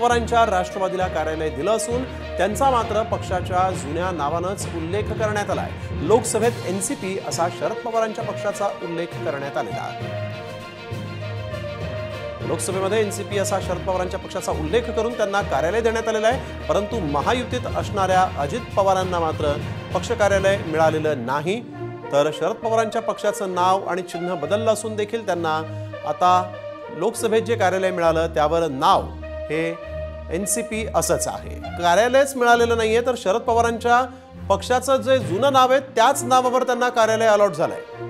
पवारांच्या राष्ट्रवादीला कार्यालय दिलं असून त्यांचा मात्र पक्षाच्या जुन्या नावानंच उल्लेख करण्यात आलाय। लोकसभेत एनसीपी असा शरद पवारांच्या पक्षाचा उल्लेख करण्यात आलेला आहे। लोकसभेमध्ये एनसीपी असा शरद पवारांच्या पक्षाचा उल्लेख करून त्यांना कार्यालय देण्यात आलेलं आहे, परंतु महायुतीत असणाऱ्या अजित पवारांना मात्र पक्ष कार्यालय मिळालेलं नाही। तर शरद पवारांच्या पक्षाचं नाव आणि चिन्ह बदललं असून देखील त्यांना आता लोकसभेत जे कार्यालय मिळालं त्यावर नाव हे एनसीपी असंच आहे। कार्यालयच मिळालेलं नाहीये, तर शरद पवारांच्या पक्षाचं जे जुनं नाव आहे त्याच नावावर त्यांना कार्यालय अलॉट झालंय।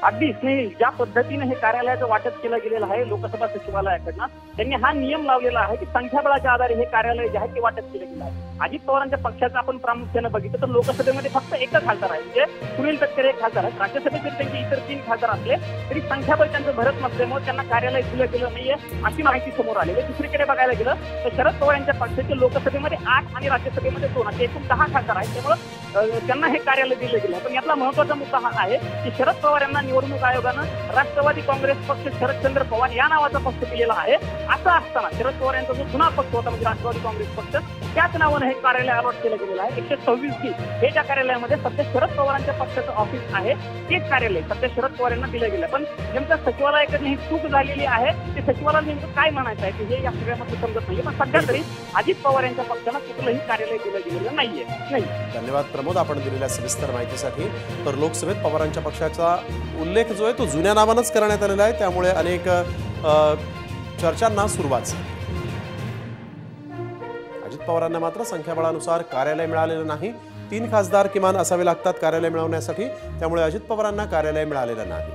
अगदी स्नेही ज्या पद्धतीने हे कार्यालयाचं वाटप केलं गेलेलं आहे लोकसभा सचिवालयाकडनं, त्यांनी हा नियम लावलेला आहे की संख्याबळाच्या आधारे हे कार्यालय जे आहे ते वाटप केलं गेलं आहे। अजित पवारांच्या पक्षाचं आपण प्रामुख्याने बघितलं तर लोकसभेमध्ये फक्त एकच खासदार आहे, म्हणजे सुनील तटकरे एक खासदार आहेत। राज्यसभेत जरी त्यांचे इतर 3 खासदार असले तरी संख्याबळ त्यांचं भरत नसल्यामुळे त्यांना कार्यालय दिलं गेलं नाहीये अशी माहिती समोर आलेली आहे। दुसरीकडे बघायला गेलं तर शरद पवार यांच्या पक्षाचे लोकसभेमध्ये 8 आणि राज्यसभेमध्ये 2 असे एकूण 10 खासदार आहेत, त्यामुळे त्यांना हे कार्यालय दिलं गेलं आहे। पण यातला महत्त्वाचा मुद्दा हा आहे की शरद पवार यांना निवडणूक आयोगानं राष्ट्रवादी काँग्रेस पक्ष शरदचंद्र पवार या नावाचा पक्ष दिलेला आहे। असं असताना शरद पवार यांचा जो जुना पक्ष होता म्हणजे राष्ट्रवादी काँग्रेस पक्ष, त्याच नावानं हे कार्यालय अलॉट केलं गेलेलं आहे। 126 हे ज्या कार्यालयामध्ये सध्या शरद पवारांच्या पक्षाचं ऑफिस आहे तेच कार्यालय सध्या शरद पवार यांना दिलं गेलं। पण नेमकं सचिवालयाकडे ही चूक झालेली आहे, ते सचिवालयाला नेमकं काय म्हणायचं आहे की हे या सगळ्यामध्ये समजत नाहीये। पण सध्या तरी अजित पवार यांच्या पक्षाला कुठलंही कार्यालय दिलं गेलेलं नाहीये। धन्यवाद प्रमोद आपण दिलेल्या सविस्तर माहितीसाठी। तर लोकसभेत पवारांच्या पक्षाचा उल्लेख जो आहे तो जुन्या नावानंच करण्यात आलेला आहे, त्यामुळे अनेक चर्चांना सुरुवात झाली। अजित पवारांना मात्र संख्याबळानुसार कार्यालय मिळालेलं नाही। 3 खासदार किमान असावे लागतात कार्यालय मिळवण्यासाठी, त्यामुळे अजित पवारांना कार्यालय मिळालेलं नाही।